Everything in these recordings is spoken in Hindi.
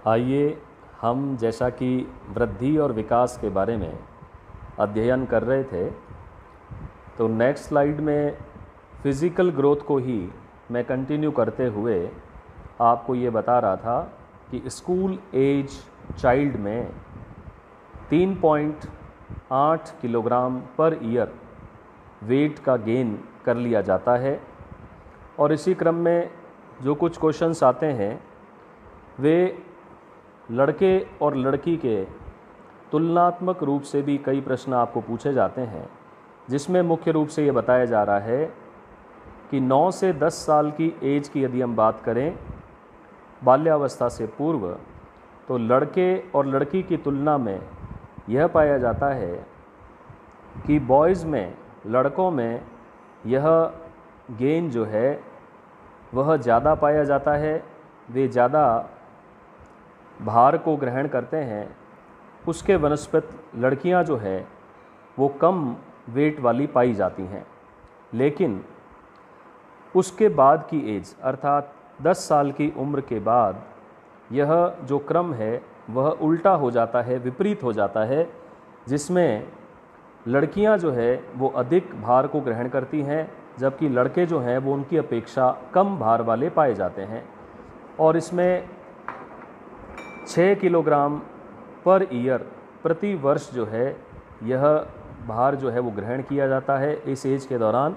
आइए हम जैसा कि वृद्धि और विकास के बारे में अध्ययन कर रहे थे, तो नेक्स्ट स्लाइड में फिज़िकल ग्रोथ को ही मैं कंटिन्यू करते हुए आपको ये बता रहा था कि स्कूल एज चाइल्ड में 3.8 किलोग्राम पर ईयर वेट का गेन कर लिया जाता है। और इसी क्रम में जो कुछ क्वेश्चंस आते हैं वे लड़के और लड़की के तुलनात्मक रूप से भी कई प्रश्न आपको पूछे जाते हैं, जिसमें मुख्य रूप से ये बताया जा रहा है कि 9 से 10 साल की एज की यदि हम बात करें बाल्यावस्था से पूर्व, तो लड़के और लड़की की तुलना में यह पाया जाता है कि बॉयज़ में, लड़कों में यह गेन जो है वह ज़्यादा पाया जाता है। वे ज़्यादा भार को ग्रहण करते हैं। उसके वनस्पत लड़कियां जो है वो कम वेट वाली पाई जाती हैं। लेकिन उसके बाद की एज अर्थात 10 साल की उम्र के बाद यह जो क्रम है वह उल्टा हो जाता है, विपरीत हो जाता है, जिसमें लड़कियां जो है वो अधिक भार को ग्रहण करती हैं, जबकि लड़के जो हैं वो उनकी अपेक्षा कम भार वाले पाए जाते हैं। और इसमें 6 किलोग्राम पर ईयर प्रति वर्ष जो है यह भार जो है वो ग्रहण किया जाता है इस एज के दौरान।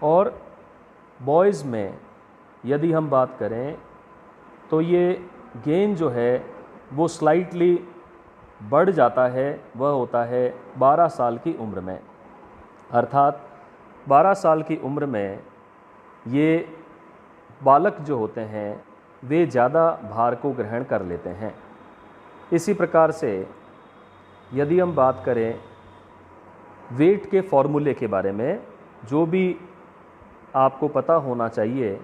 और बॉयज़ में यदि हम बात करें तो ये गेन जो है वो स्लाइटली बढ़ जाता है, वह होता है 12 साल की उम्र में। अर्थात 12 साल की उम्र में ये बालक जो होते हैं वे ज़्यादा भार को ग्रहण कर लेते हैं। इसी प्रकार से यदि हम बात करें वेट के फॉर्मूले के बारे में, जो भी आपको पता होना चाहिए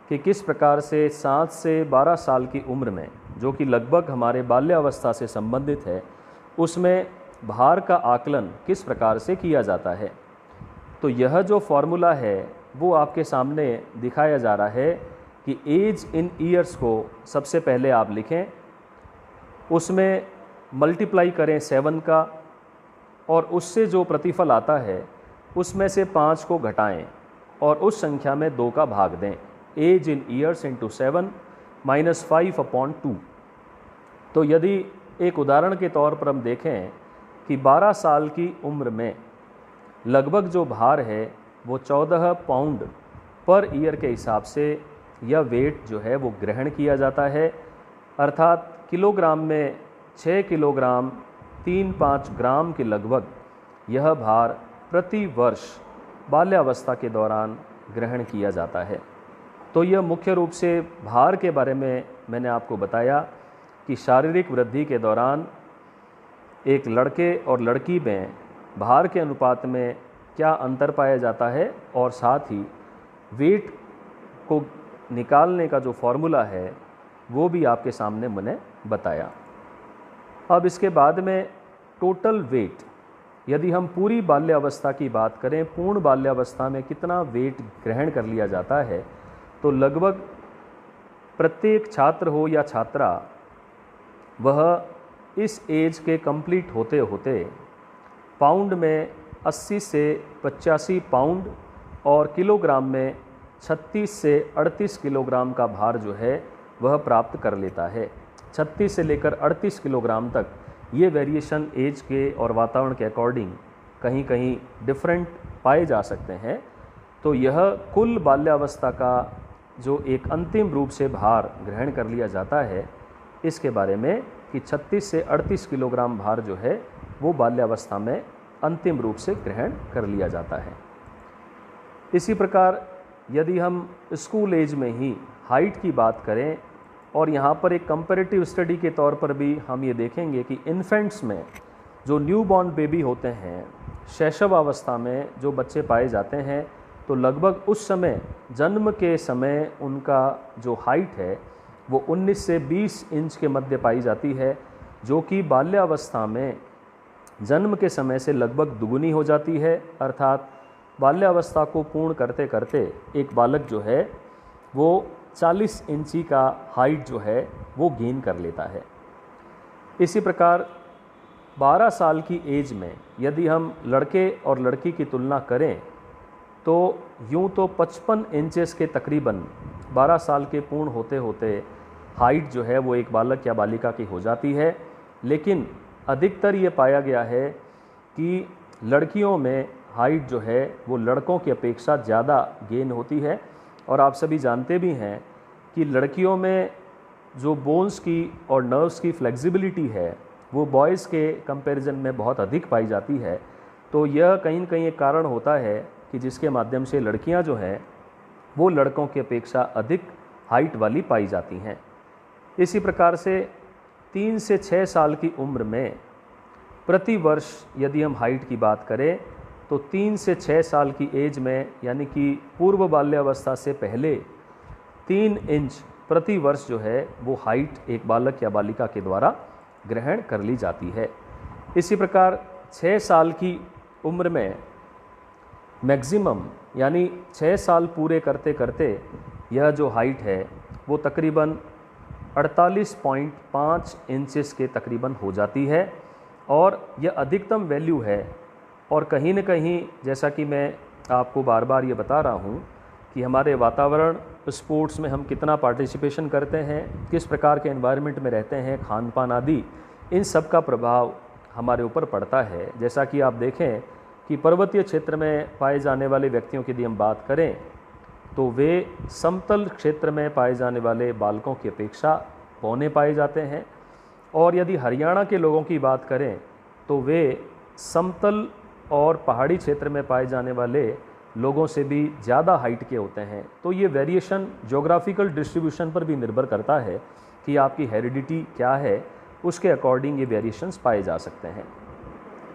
कि किस प्रकार से 7 से 12 साल की उम्र में, जो कि लगभग हमारे बाल्यावस्था से संबंधित है, उसमें भार का आकलन किस प्रकार से किया जाता है। तो यह जो फॉर्मूला है वो आपके सामने दिखाया जा रहा है कि एज इन ईयर्स को सबसे पहले आप लिखें, उसमें मल्टीप्लाई करें 7 का, और उससे जो प्रतिफल आता है उसमें से 5 को घटाएं और उस संख्या में 2 का भाग दें। Age in years into 7 minus 5/2। तो यदि एक उदाहरण के तौर पर हम देखें कि 12 साल की उम्र में लगभग जो भार है वो 14 पाउंड पर ईयर के हिसाब से यह वेट जो है वो ग्रहण किया जाता है। अर्थात किलोग्राम में 6 किलोग्राम 3-5 ग्राम के लगभग यह भार प्रति वर्ष बाल्यावस्था के दौरान ग्रहण किया जाता है। तो यह मुख्य रूप से भार के बारे में मैंने आपको बताया कि शारीरिक वृद्धि के दौरान एक लड़के और लड़की में भार के अनुपात में क्या अंतर पाया जाता है, और साथ ही वेट को निकालने का जो फॉर्मूला है वो भी आपके सामने मैंने बताया। अब इसके बाद में टोटल वेट, यदि हम पूरी बाल्यावस्था की बात करें, पूर्ण बाल्यावस्था में कितना वेट ग्रहण कर लिया जाता है, तो लगभग प्रत्येक छात्र हो या छात्रा वह इस एज के कंप्लीट होते होते पाउंड में 80 से 85 पाउंड और किलोग्राम में 36 से 38 किलोग्राम का भार जो है वह प्राप्त कर लेता है। 36 से लेकर 38 किलोग्राम तक ये वेरिएशन एज के और वातावरण के अकॉर्डिंग कहीं कहीं डिफरेंट पाए जा सकते हैं। तो यह कुल बाल्यावस्था का जो एक अंतिम रूप से भार ग्रहण कर लिया जाता है, इसके बारे में कि 36 से 38 किलोग्राम भार जो है वो बाल्यावस्था में अंतिम रूप से ग्रहण कर लिया जाता है। इसी प्रकार यदि हम स्कूल एज में ही हाइट की बात करें, और यहाँ पर एक कंपैरेटिव स्टडी के तौर पर भी हम ये देखेंगे कि इन्फेंट्स में जो न्यू बॉर्न बेबी होते हैं, शैशवावस्था में जो बच्चे पाए जाते हैं, तो लगभग उस समय जन्म के समय उनका जो हाइट है वो 19 से 20 इंच के मध्य पाई जाती है, जो कि बाल्यावस्था में जन्म के समय से लगभग दुगुनी हो जाती है। अर्थात बाल्यावस्था को पूर्ण करते करते एक बालक जो है वो 40 इंची का हाइट जो है वो गेन कर लेता है। इसी प्रकार 12 साल की एज में यदि हम लड़के और लड़की की तुलना करें तो यूँ तो 55 इंचेस के तकरीबन 12 साल के पूर्ण होते होते हाइट जो है वो एक बालक या बालिका की हो जाती है, लेकिन अधिकतर ये पाया गया है कि लड़कियों में हाइट जो है वो लड़कों की अपेक्षा ज़्यादा गेन होती है। और आप सभी जानते भी हैं कि लड़कियों में जो बोन्स की और नर्व्स की फ्लेक्सिबिलिटी है वो बॉयज़ के कंपैरिजन में बहुत अधिक पाई जाती है। तो यह कहीं न कहीं एक कारण होता है कि जिसके माध्यम से लड़कियां जो हैं वो लड़कों की अपेक्षा अधिक हाइट वाली पाई जाती हैं। इसी प्रकार से 3 से 6 साल की उम्र में प्रति वर्ष यदि हम हाइट की बात करें तो 3 से 6 साल की एज में यानी कि पूर्व बाल्यावस्था से पहले 3 इंच प्रति वर्ष जो है वो हाइट एक बालक या बालिका के द्वारा ग्रहण कर ली जाती है। इसी प्रकार 6 साल की उम्र में मैक्सिमम यानी 6 साल पूरे करते करते यह जो हाइट है वो तकरीबन 48.5 इंचेस के तकरीबन हो जाती है और यह अधिकतम वैल्यू है। और कहीं न कहीं जैसा कि मैं आपको बार बार ये बता रहा हूँ कि हमारे वातावरण, स्पोर्ट्स में हम कितना पार्टिसिपेशन करते हैं, किस प्रकार के एनवायरनमेंट में रहते हैं, खान पान आदि, इन सब का प्रभाव हमारे ऊपर पड़ता है। जैसा कि आप देखें कि पर्वतीय क्षेत्र में पाए जाने वाले व्यक्तियों की यदि हम बात करें तो वे समतल क्षेत्र में पाए जाने वाले बालकों की अपेक्षा पौने पाए जाते हैं। और यदि हरियाणा के लोगों की बात करें तो वे समतल और पहाड़ी क्षेत्र में पाए जाने वाले लोगों से भी ज़्यादा हाइट के होते हैं। तो ये वेरिएशन ज्योग्राफिकल डिस्ट्रीब्यूशन पर भी निर्भर करता है कि आपकी हेरिडिटी क्या है, उसके अकॉर्डिंग ये वेरिएशंस पाए जा सकते हैं।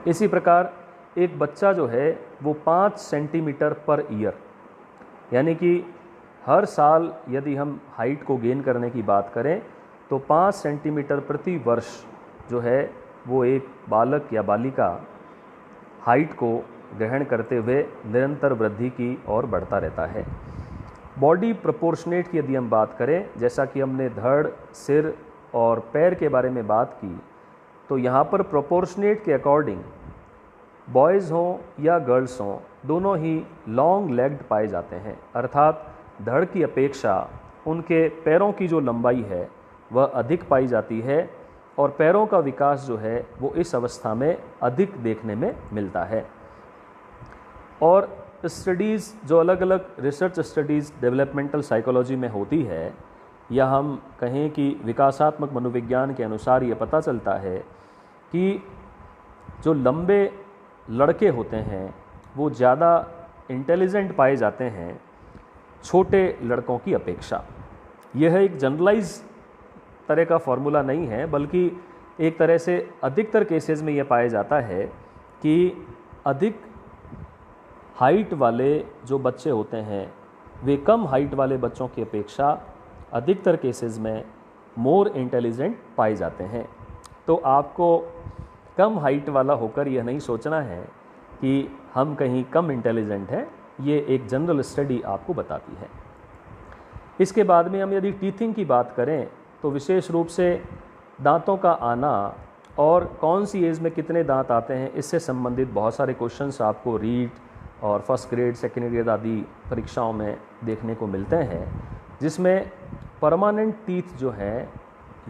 इसी प्रकार एक बच्चा जो है वो 5 सेंटीमीटर पर ईयर यानी कि हर साल यदि हम हाइट को गेन करने की बात करें तो 5 सेंटीमीटर प्रति वर्ष जो है वो एक बालक या बालिका हाइट को ग्रहण करते हुए निरंतर वृद्धि की ओर बढ़ता रहता है। बॉडी प्रोपोर्शनेट की यदि हम बात करें, जैसा कि हमने धड़, सिर और पैर के बारे में बात की, तो यहाँ पर प्रोपोर्शनेट के अकॉर्डिंग बॉयज़ हों या गर्ल्स हों दोनों ही लॉन्ग लेग्ड पाए जाते हैं, अर्थात धड़ की अपेक्षा उनके पैरों की जो लंबाई है वह अधिक पाई जाती है और पैरों का विकास जो है वो इस अवस्था में अधिक देखने में मिलता है। और स्टडीज़ जो अलग अलग रिसर्च स्टडीज़ डेवलपमेंटल साइकोलॉजी में होती है या हम कहें कि विकासात्मक मनोविज्ञान के अनुसार ये पता चलता है कि जो लंबे लड़के होते हैं वो ज़्यादा इंटेलिजेंट पाए जाते हैं छोटे लड़कों की अपेक्षा। यह एक जनरलाइज तरह का फॉर्मूला नहीं है, बल्कि एक तरह से अधिकतर केसेस में यह पाया जाता है कि अधिक हाइट वाले जो बच्चे होते हैं वे कम हाइट वाले बच्चों की अपेक्षा अधिकतर केसेस में मोर इंटेलिजेंट पाए जाते हैं। तो आपको कम हाइट वाला होकर यह नहीं सोचना है कि हम कहीं कम इंटेलिजेंट हैं, ये एक जनरल स्टडी आपको बताती है। इसके बाद में हम यदि टीथिंग की बात करें तो विशेष रूप से दांतों का आना और कौन सी एज में कितने दांत आते हैं इससे संबंधित बहुत सारे क्वेश्चंस आपको रीट और फर्स्ट ग्रेड, सेकेंड ग्रेड आदि परीक्षाओं में देखने को मिलते हैं, जिसमें परमानेंट टीथ जो हैं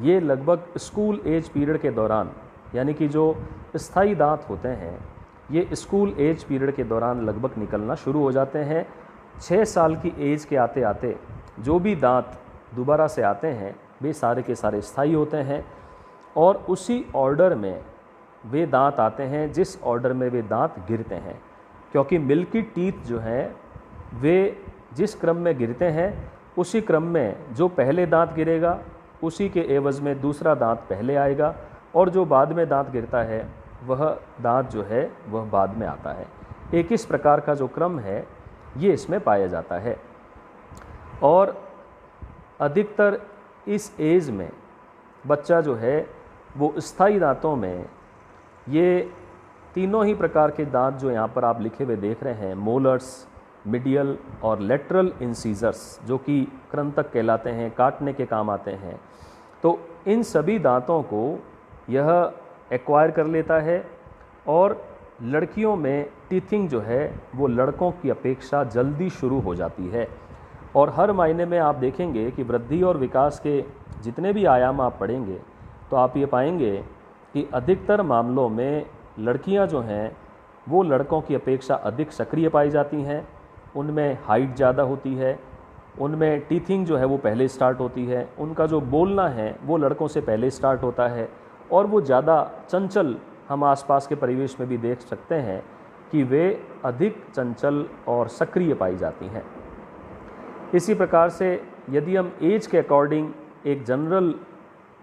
ये लगभग स्कूल एज पीरियड के दौरान, यानी कि जो स्थायी दांत होते हैं ये स्कूल एज पीरियड के दौरान लगभग निकलना शुरू हो जाते हैं। 6 साल की एज के आते आते जो भी दांत दोबारा से आते हैं वे सारे के सारे स्थायी होते हैं और उसी ऑर्डर में वे दांत आते हैं जिस ऑर्डर में वे दांत गिरते हैं, क्योंकि मिल्की टीथ जो हैं वे जिस क्रम में गिरते हैं उसी क्रम में जो पहले दांत गिरेगा उसी के एवज़ में दूसरा दांत पहले आएगा और जो बाद में दांत गिरता है वह दांत जो है वह बाद में आता है। एक इस प्रकार का जो क्रम है ये इसमें पाया जाता है। और अधिकतर इस एज में बच्चा जो है वो स्थायी दांतों में ये तीनों ही प्रकार के दांत जो यहाँ पर आप लिखे हुए देख रहे हैं, मोलर्स, मीडियल और लेटरल इंसीजर्स, जो कि कृंतक कहलाते हैं, काटने के काम आते हैं। तो इन सभी दांतों को यह एक्वायर कर लेता है और लड़कियों में टीथिंग जो है वो लड़कों की अपेक्षा जल्दी शुरू हो जाती है। और हर महीने में आप देखेंगे कि वृद्धि और विकास के जितने भी आयाम आप पढ़ेंगे तो आप ये पाएंगे कि अधिकतर मामलों में लड़कियां जो हैं वो लड़कों की अपेक्षा अधिक सक्रिय पाई जाती हैं। उनमें हाइट ज़्यादा होती है, उनमें टीथिंग जो है वो पहले स्टार्ट होती है, उनका जो बोलना है वो लड़कों से पहले स्टार्ट होता है, और वो ज़्यादा चंचल, हम आसपास के परिवेश में भी देख सकते हैं कि वे अधिक चंचल और सक्रिय पाई जाती हैं। इसी प्रकार से यदि हम एज के अकॉर्डिंग एक जनरल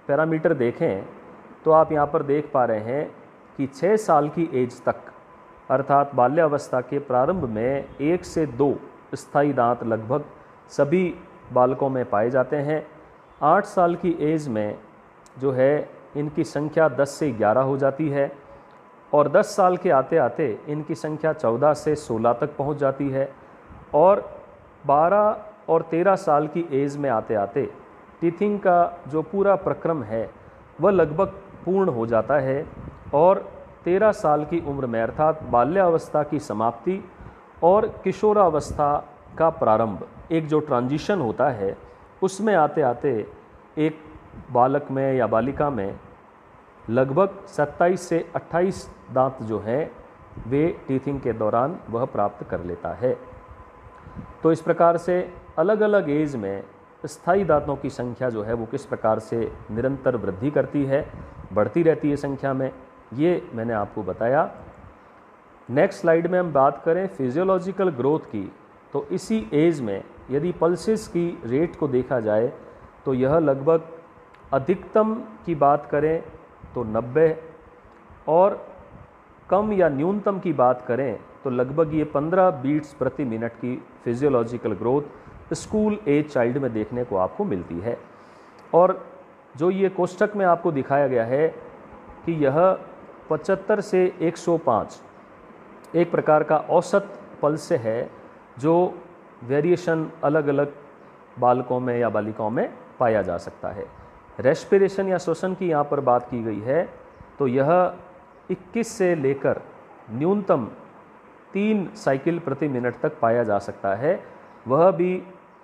पैरामीटर देखें तो आप यहाँ पर देख पा रहे हैं कि 6 साल की एज तक, अर्थात बाल्यावस्था के प्रारंभ में 1 से 2 स्थायी दांत लगभग सभी बालकों में पाए जाते हैं। 8 साल की एज में जो है इनकी संख्या 10 से 11 हो जाती है, और 10 साल के आते आते इनकी संख्या 14 से 16 तक पहुंच जाती है, और 12 और 13 साल की एज में आते आते टीथिंग का जो पूरा प्रक्रम है वह लगभग पूर्ण हो जाता है, और 13 साल की उम्र में अर्थात बाल्यावस्था की समाप्ति और किशोरावस्था का प्रारंभ, एक जो ट्रांजिशन होता है, उसमें आते आते एक बालक में या बालिका में लगभग 27 से 28 दांत जो हैं वे टीथिंग के दौरान वह प्राप्त कर लेता है। तो इस प्रकार से अलग अलग एज में स्थायी दांतों की संख्या जो है वो किस प्रकार से निरंतर वृद्धि करती है, बढ़ती रहती है संख्या में, ये मैंने आपको बताया। नेक्स्ट स्लाइड में हम बात करें फिजियोलॉजिकल ग्रोथ की, तो इसी एज में यदि पल्सेस की रेट को देखा जाए तो यह लगभग अधिकतम की बात करें तो 90, और कम या न्यूनतम की बात करें तो लगभग ये 15 बीट्स प्रति मिनट की physiological growth school age child में देखने को आपको मिलती है। और जो ये कोष्ठक में आपको दिखाया गया है कि यह 75 से 105 एक प्रकार का औसत पल्स है, जो वेरिएशन अलग अलग बालकों में या बालिकाओं में पाया जा सकता है। रेस्पिरेशन या श्वसन की यहाँ पर बात की गई है तो यह 21 से लेकर न्यूनतम 3 साइकिल प्रति मिनट तक पाया जा सकता है। वह भी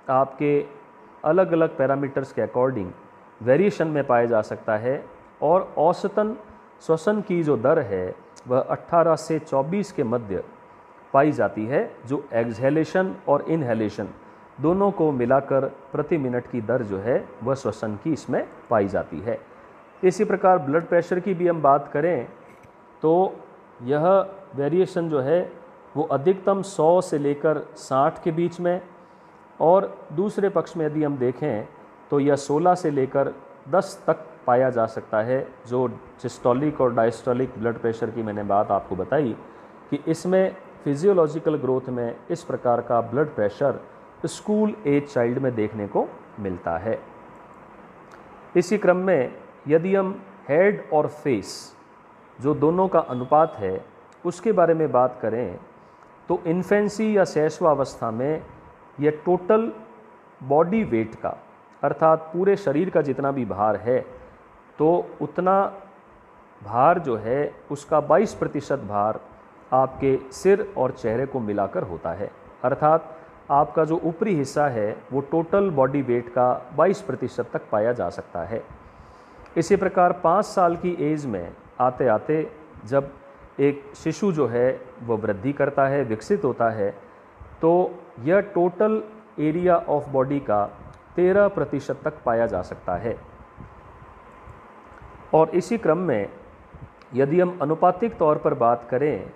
आपके अलग अलग पैरामीटर्स के अकॉर्डिंग वेरिएशन में पाया जा सकता है, और औसतन श्वसन की जो दर है वह 18 से 24 के मध्य पाई जाती है, जो एक्सहेलेशन और इनहेलेशन दोनों को मिलाकर प्रति मिनट की दर जो है वह श्वसन की इसमें पाई जाती है। इसी प्रकार ब्लड प्रेशर की भी हम बात करें तो यह वेरिएशन जो है वो अधिकतम 100 से लेकर 60 के बीच में, और दूसरे पक्ष में यदि हम देखें तो यह 16 से लेकर 10 तक पाया जा सकता है। जो सिस्टोलिक और डायस्टोलिक ब्लड प्रेशर की मैंने बात आपको बताई कि इसमें फिजियोलॉजिकल ग्रोथ में इस प्रकार का blood pressure school age child में देखने को मिलता है। इसी क्रम में यदि हम हेड और फेस जो दोनों का अनुपात है उसके बारे में बात करें तो इन्फेंसी या शैशवावस्था में यह टोटल बॉडी वेट का, अर्थात पूरे शरीर का जितना भी भार है तो उतना भार जो है उसका 22% भार आपके सिर और चेहरे को मिलाकर होता है। अर्थात आपका जो ऊपरी हिस्सा है वो टोटल बॉडी वेट का 22% तक पाया जा सकता है। इसी प्रकार 5 साल की एज में आते आते जब एक शिशु जो है वह वृद्धि करता है, विकसित होता है, तो यह टोटल एरिया ऑफ बॉडी का 13% तक पाया जा सकता है। और इसी क्रम में यदि हम अनुपातिक तौर पर बात करें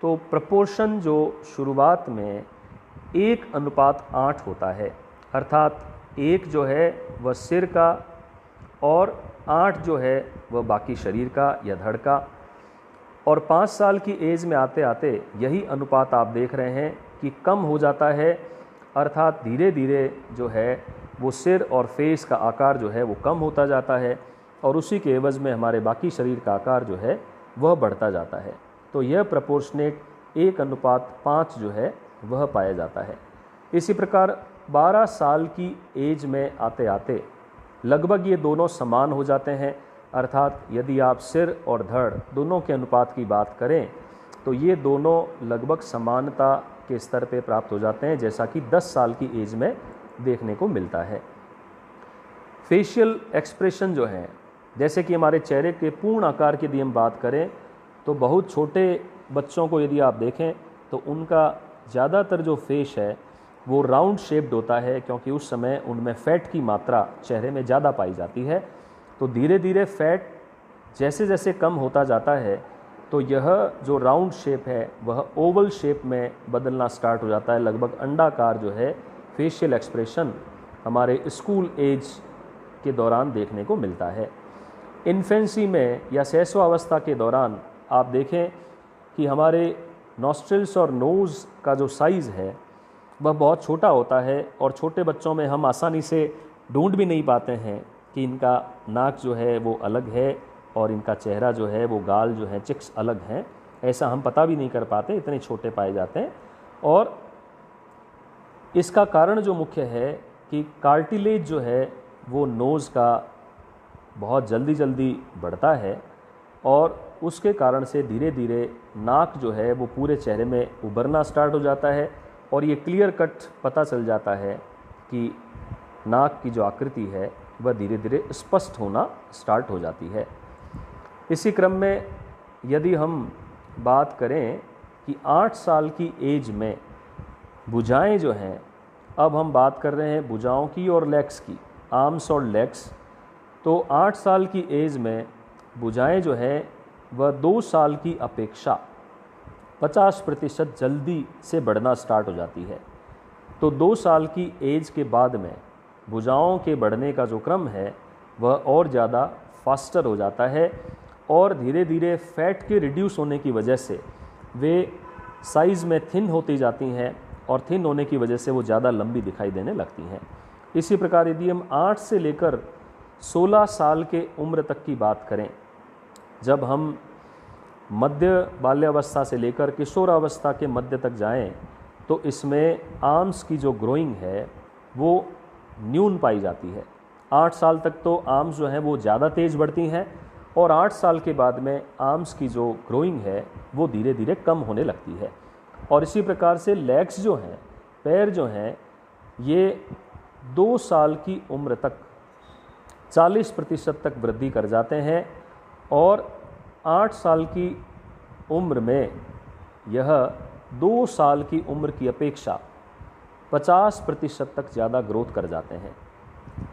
तो प्रपोर्शन जो शुरुआत में 1:8 होता है, अर्थात 1 जो है वह सिर का और 8 जो है वह बाकी शरीर का या धड़ का। और 5 साल की एज में आते आते यही अनुपात आप देख रहे हैं कि कम हो जाता है, अर्थात धीरे धीरे जो है वो सिर और फेस का आकार जो है वो कम होता जाता है, और उसी के एवज में हमारे बाकी शरीर का आकार जो है वह बढ़ता जाता है। तो यह प्रपोर्शनेट 1:5 जो है वह पाया जाता है। इसी प्रकार 12 साल की एज में आते आते लगभग ये दोनों समान हो जाते हैं, अर्थात यदि आप सिर और धड़ दोनों के अनुपात की बात करें तो ये दोनों लगभग समानता के स्तर पे प्राप्त हो जाते हैं, जैसा कि 10 साल की एज में देखने को मिलता है। फेशियल एक्सप्रेशन जो है, जैसे कि हमारे चेहरे के पूर्ण आकार की यदि हम बात करें तो बहुत छोटे बच्चों को यदि आप देखें तो उनका ज़्यादातर जो फेस है वो राउंड शेप्ड होता है, क्योंकि उस समय उनमें फ़ैट की मात्रा चेहरे में ज़्यादा पाई जाती है। तो धीरे धीरे फैट जैसे जैसे कम होता जाता है तो यह जो राउंड शेप है वह ओवल शेप में बदलना स्टार्ट हो जाता है। लगभग अंडाकार जो है फेशियल एक्सप्रेशन हमारे स्कूल एज के दौरान देखने को मिलता है। इन्फेंसी में या शैशवावस्था के दौरान आप देखें कि हमारे नॉस्ट्रिल्स और नोज़ का जो साइज़ है वह बहुत छोटा होता है, और छोटे बच्चों में हम आसानी से ढूंढ भी नहीं पाते हैं कि इनका नाक जो है वो अलग है और इनका चेहरा जो है वो गाल जो है चिक्स अलग हैं, ऐसा हम पता भी नहीं कर पाते, इतने छोटे पाए जाते हैं। और इसका कारण जो मुख्य है कि कार्टिलेज जो है वो नोज़ का बहुत जल्दी बढ़ता है, और उसके कारण से धीरे धीरे नाक जो है वो पूरे चेहरे में उभरना स्टार्ट हो जाता है, और ये क्लियर कट पता चल जाता है कि नाक की जो आकृति है वह धीरे धीरे स्पष्ट होना स्टार्ट हो जाती है। इसी क्रम में यदि हम बात करें कि 8 साल की एज में भुजाएं जो हैं, अब हम बात कर रहे हैं भुजाओं की और लेग्स की, आर्म्स और लेग्स। तो 8 साल की एज में भुजाएं जो हैं वह 2 साल की अपेक्षा 50% जल्दी से बढ़ना स्टार्ट हो जाती है। तो 2 साल की एज के बाद में भुजाओं के बढ़ने का जो क्रम है वह और ज़्यादा फास्टर हो जाता है, और धीरे धीरे फैट के रिड्यूस होने की वजह से वे साइज़ में थिन होती जाती हैं, और थिन होने की वजह से वो ज़्यादा लंबी दिखाई देने लगती हैं। इसी प्रकार यदि हम 8 से लेकर 16 साल के उम्र तक की बात करें, जब हम मध्य बाल्यावस्था से लेकर किशोरावस्था के मध्य तक जाएं, तो इसमें आर्म्स की जो ग्रोइंग है वो न्यून पाई जाती है। 8 साल तक तो आर्म्स जो हैं वो ज़्यादा तेज़ बढ़ती हैं, और 8 साल के बाद में आर्म्स की जो ग्रोइंग है वो धीरे धीरे कम होने लगती है। और इसी प्रकार से लेग्स जो हैं, पैर जो हैं, ये 2 साल की उम्र तक 40% तक वृद्धि कर जाते हैं, और 8 साल की उम्र में यह 2 साल की उम्र की अपेक्षा 50% तक ज़्यादा ग्रोथ कर जाते हैं।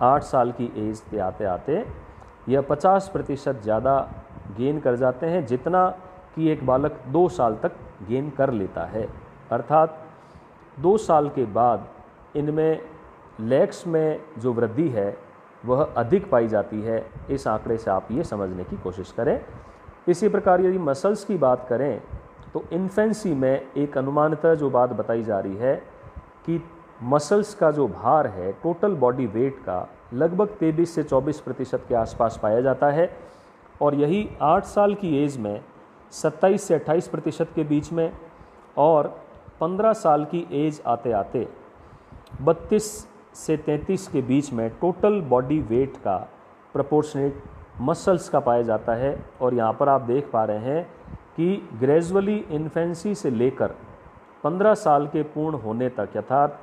8 साल की एज पे आते आते यह 50% ज़्यादा गेन कर जाते हैं, जितना कि एक बालक 2 साल तक गेन कर लेता है। अर्थात 2 साल के बाद इनमें लेग्स में जो वृद्धि है वह अधिक पाई जाती है। इस आंकड़े से आप ये समझने की कोशिश करें। इसी प्रकार यदि मसल्स की बात करें तो इन्फेंसी में एक अनुमानतः जो बात बताई जा रही है कि मसल्स का जो भार है टोटल बॉडी वेट का लगभग 23 से 24% के आसपास पाया जाता है, और यही 8 साल की एज में 27 से 28% के बीच में, और 15 साल की एज आते आते 32 से 33 के बीच में टोटल बॉडी वेट का प्रोपोर्शनेट मसल्स का पाया जाता है। और यहाँ पर आप देख पा रहे हैं कि ग्रेजुअली इन्फेंसी से लेकर 15 साल के पूर्ण होने तक अर्थात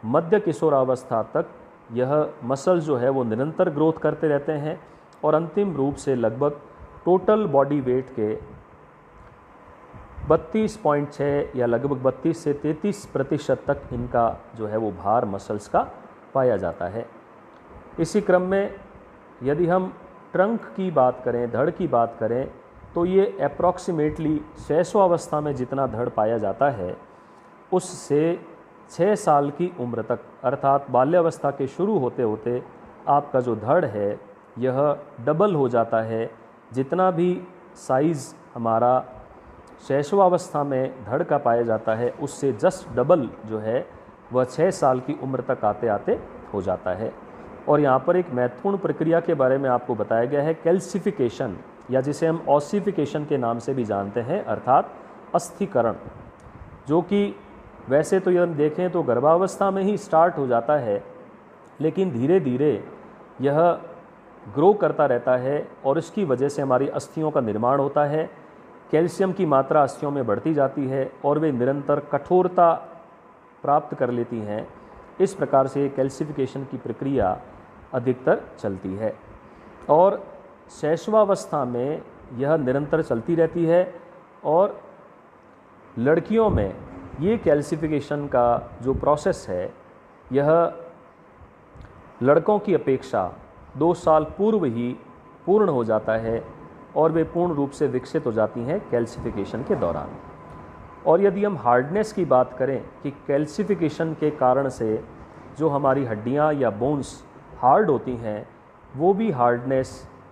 मध्य किशोरावस्था तक यह मसल जो है वो निरंतर ग्रोथ करते रहते हैं, और अंतिम रूप से लगभग टोटल बॉडी वेट के 32.6 या लगभग 32 से 33% तक इनका जो है वो भार मसल्स का पाया जाता है। इसी क्रम में यदि हम ट्रंक की बात करें, धड़ की बात करें, तो ये अप्रॉक्सीमेटली शैशवावस्था में जितना धड़ पाया जाता है उससे 6 साल की उम्र तक अर्थात बाल्यावस्था के शुरू होते होते आपका जो धड़ है यह डबल हो जाता है। जितना भी साइज़ हमारा शैशवावस्था में धड़ का पाया जाता है उससे जस्ट डबल जो है वह 6 साल की उम्र तक आते आते हो जाता है। और यहाँ पर एक महत्वपूर्ण प्रक्रिया के बारे में आपको बताया गया है, कैल्सिफिकेशन, या जिसे हम ऑसिफिकेशन के नाम से भी जानते हैं, अर्थात अस्थिकरण, जो कि वैसे तो यदि हम देखें तो गर्भावस्था में ही स्टार्ट हो जाता है, लेकिन धीरे धीरे यह ग्रो करता रहता है और इसकी वजह से हमारी अस्थियों का निर्माण होता है। कैल्शियम की मात्रा अस्थियों में बढ़ती जाती है और वे निरंतर कठोरता प्राप्त कर लेती हैं। इस प्रकार से कैल्सिफिकेशन की प्रक्रिया अधिकतर चलती है और शैशवावस्था में यह निरंतर चलती रहती है। और लड़कियों में ये कैल्सिफिकेशन का जो प्रोसेस है यह लड़कों की अपेक्षा 2 साल पूर्व ही पूर्ण हो जाता है और वे पूर्ण रूप से विकसित हो जाती हैं कैल्सिफिकेशन के दौरान। और यदि हम हार्डनेस की बात करें कि कैल्सिफिकेशन के कारण से जो हमारी हड्डियां या बोन्स हार्ड होती हैं, वो भी हार्डनेस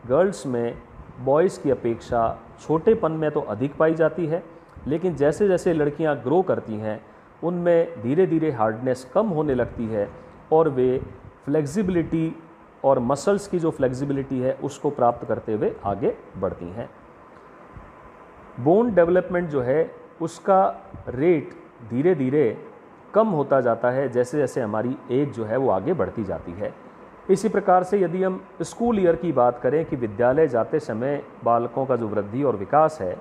गर्ल्स में बॉयज़ की अपेक्षा छोटेपन में तो अधिक पाई जाती है, लेकिन जैसे जैसे लड़कियां ग्रो करती हैं उनमें धीरे धीरे हार्डनेस कम होने लगती है और वे फ्लेक्सिबिलिटी और मसल्स की जो फ्लेक्सिबिलिटी है उसको प्राप्त करते हुए आगे बढ़ती हैं। बोन डेवलपमेंट जो है उसका रेट धीरे धीरे कम होता जाता है जैसे जैसे हमारी एज जो है वो आगे बढ़ती जाती है। इसी प्रकार से यदि हम स्कूल ईयर की बात करें कि विद्यालय जाते समय बालकों का जो वृद्धि और विकास है,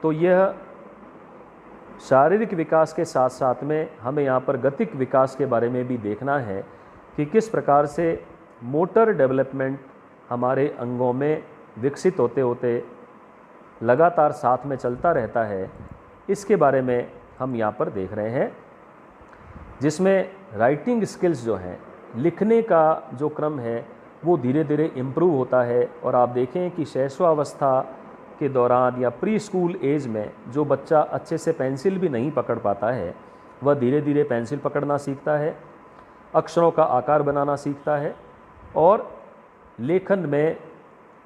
तो यह शारीरिक विकास के साथ साथ में हमें यहाँ पर गतिक विकास के बारे में भी देखना है कि किस प्रकार से मोटर डेवलपमेंट हमारे अंगों में विकसित होते होते लगातार साथ में चलता रहता है। इसके बारे में हम यहाँ पर देख रहे हैं, जिसमें राइटिंग स्किल्स जो हैं, लिखने का जो क्रम है वो धीरे धीरे इम्प्रूव होता है। और आप देखें कि शैशवावस्था के दौरान या प्री स्कूल एज में जो बच्चा अच्छे से पेंसिल भी नहीं पकड़ पाता है वह धीरे धीरे पेंसिल पकड़ना सीखता है, अक्षरों का आकार बनाना सीखता है और लेखन में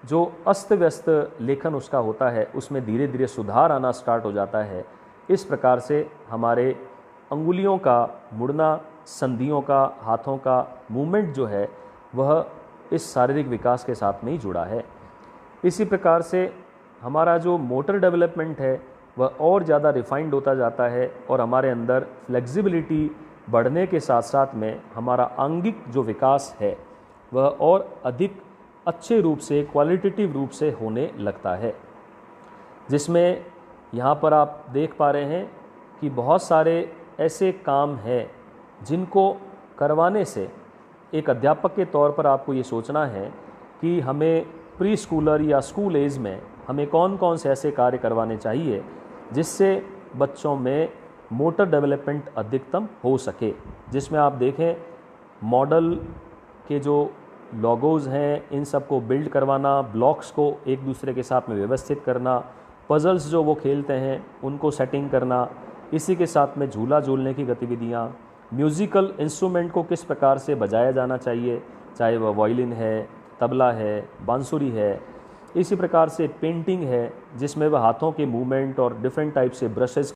जो अस्त व्यस्त लेखन उसका होता है उसमें धीरे धीरे सुधार आना स्टार्ट हो जाता है। इस प्रकार से हमारे अंगुलियों का मुड़ना, संधियों का, हाथों का मूवमेंट जो है वह इस शारीरिक विकास के साथ में ही जुड़ा है। इसी प्रकार से हमारा जो मोटर डेवलपमेंट है वह और ज़्यादा रिफाइंड होता जाता है और हमारे अंदर फ्लेक्सिबिलिटी बढ़ने के साथ साथ में हमारा आंगिक जो विकास है वह और अधिक अच्छे रूप से, क्वालिटेटिव रूप से होने लगता है। जिसमें यहाँ पर आप देख पा रहे हैं कि बहुत सारे ऐसे काम हैं जिनको करवाने से एक अध्यापक के तौर पर आपको ये सोचना है कि हमें प्री स्कूलर या स्कूल एज में हमें कौन कौन से ऐसे कार्य करवाने चाहिए जिससे बच्चों में मोटर डेवलपमेंट अधिकतम हो सके। जिसमें आप देखें मॉडल के जो लोगोज़ हैं इन सब को बिल्ड करवाना, ब्लॉक्स को एक दूसरे के साथ में व्यवस्थित करना, पजल्स जो वो खेलते हैं उनको सेटिंग करना, इसी के साथ में झूला झूलने की गतिविधियाँ, म्यूज़िकल इंस्ट्रूमेंट को किस प्रकार से बजाया जाना चाहिए, चाहे वह वायलिन है, तबला है, बांसुरी है। इसी प्रकार से पेंटिंग है जिसमें वह हाथों के मूवमेंट और डिफरेंट टाइप से ब्रशेस